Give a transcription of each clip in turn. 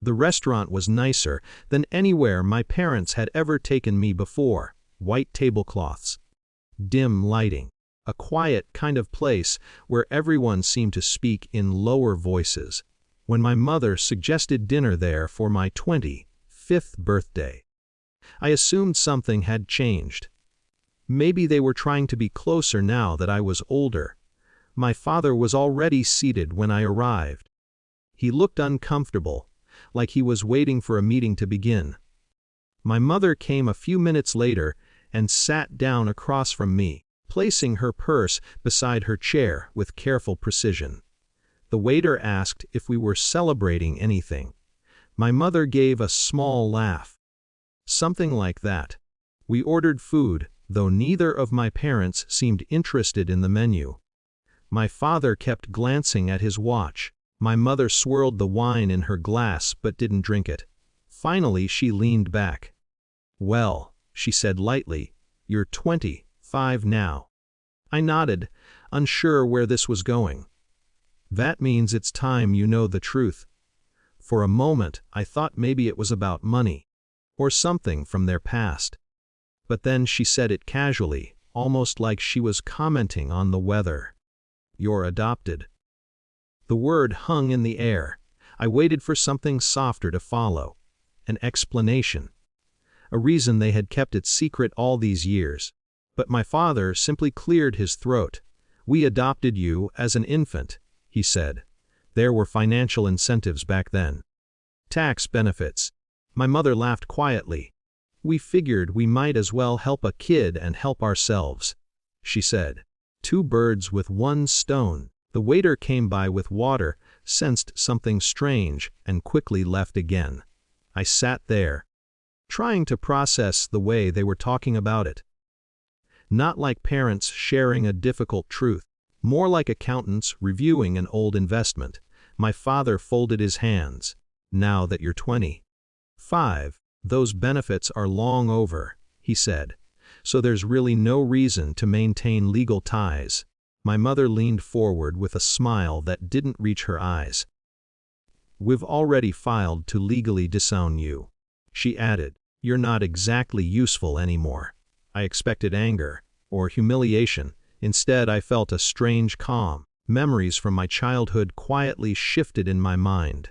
The restaurant was nicer than anywhere my parents had ever taken me before. White tablecloths, dim lighting, a quiet kind of place where everyone seemed to speak in lower voices. When my mother suggested dinner there for my 25th birthday, I assumed something had changed. Maybe they were trying to be closer now that I was older. My father was already seated when I arrived. He looked uncomfortable, like he was waiting for a meeting to begin. My mother came a few minutes later and sat down across from me, placing her purse beside her chair with careful precision. The waiter asked if we were celebrating anything. My mother gave a small laugh. Something like that. We ordered food, though neither of my parents seemed interested in the menu. My father kept glancing at his watch. My mother swirled the wine in her glass but didn't drink it. Finally, she leaned back. "Well," she said lightly, "you're 25 now." I nodded, unsure where this was going. "That means it's time you know the truth." For a moment, I thought maybe it was about money, or something from their past. But then she said it casually, almost like she was commenting on the weather. "You're adopted." The word hung in the air. I waited for something softer to follow. An explanation. A reason they had kept it secret all these years. But my father simply cleared his throat. "We adopted you as an infant," he said. "There were financial incentives back then. Tax benefits." My mother laughed quietly. "We figured we might as well help a kid and help ourselves," she said. Two birds with one stone. The waiter came by with water, sensed something strange, and quickly left again. I sat there, trying to process the way they were talking about it. Not like parents sharing a difficult truth, more like accountants reviewing an old investment. My father folded his hands. "Now that you're 25, those benefits are long over," he said. "So there's really no reason to maintain legal ties." My mother leaned forward with a smile that didn't reach her eyes. "We've already filed to legally disown you," she added. "You're not exactly useful anymore." I expected anger or humiliation. Instead, I felt a strange calm. Memories from my childhood quietly shifted in my mind.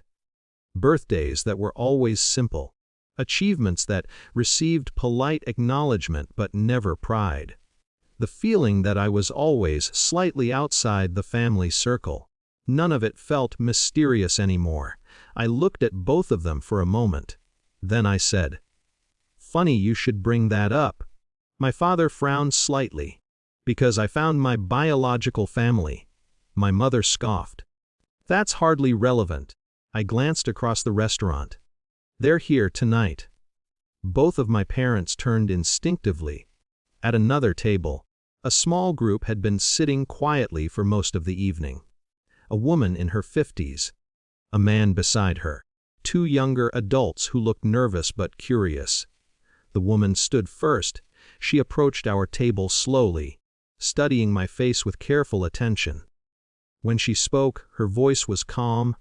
Birthdays that were always simple. Achievements that received polite acknowledgement but never pride. The feeling that I was always slightly outside the family circle. None of it felt mysterious anymore. I looked at both of them for a moment. Then I said, "Funny you should bring that up." My father frowned slightly. "Because I found my biological family." My mother scoffed. "That's hardly relevant." I glanced across the restaurant. "They're here tonight." Both of my parents turned instinctively. At another table, a small group had been sitting quietly for most of the evening. A woman in her 50s. A man beside her. Two younger adults who looked nervous but curious. The woman stood first. She approached our table slowly, studying my face with careful attention. When she spoke, her voice was calm.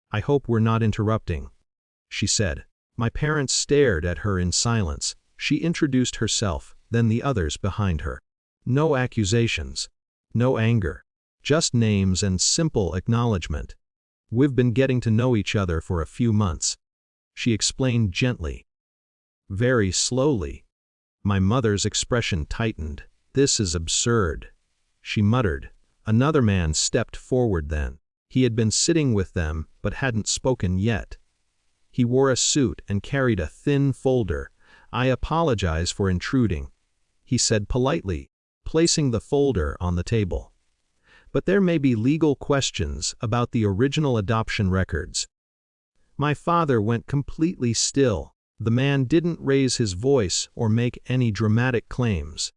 "I hope we're not interrupting," she said. My parents stared at her in silence. She introduced herself, then the others behind her. No accusations. No anger. Just names and simple acknowledgement. "We've been getting to know each other for a few months," she explained gently. Very slowly. My mother's expression tightened. "This is absurd," she muttered. Another man stepped forward then. He had been sitting with them but hadn't spoken yet. He wore a suit and carried a thin folder. "I apologize for intruding," he said politely, placing the folder on the table. "But there may be legal questions about the original adoption records." My father went completely still. The man didn't raise his voice or make any dramatic claims.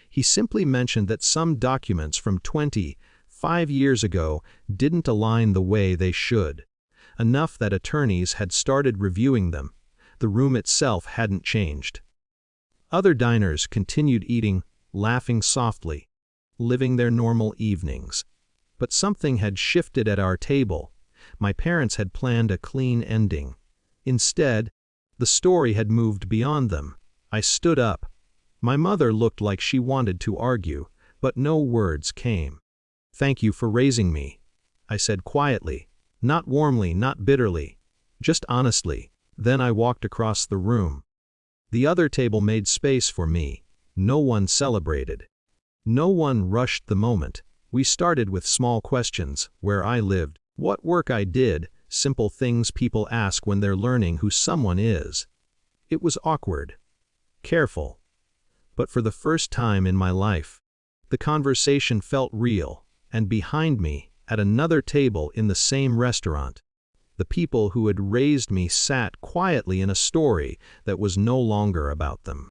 He simply mentioned that some documents from 25 years ago didn't align the way they should. Enough that attorneys had started reviewing them. The room itself hadn't changed. Other diners continued eating, laughing softly, living their normal evenings. But something had shifted at our table. My parents had planned a clean ending. Instead, the story had moved beyond them. I stood up. My mother looked like she wanted to argue, but no words came. "Thank you for raising me," I said quietly, not warmly, not bitterly, just honestly. Then I walked across the room. The other table made space for me. No one celebrated. No one rushed the moment. We started with small questions: where I lived, what work I did, simple things people ask when they're learning who someone is. It was awkward, careful. But for the first time in my life, the conversation felt real, and behind me, at another table in the same restaurant, the people who had raised me sat quietly in a story that was no longer about them.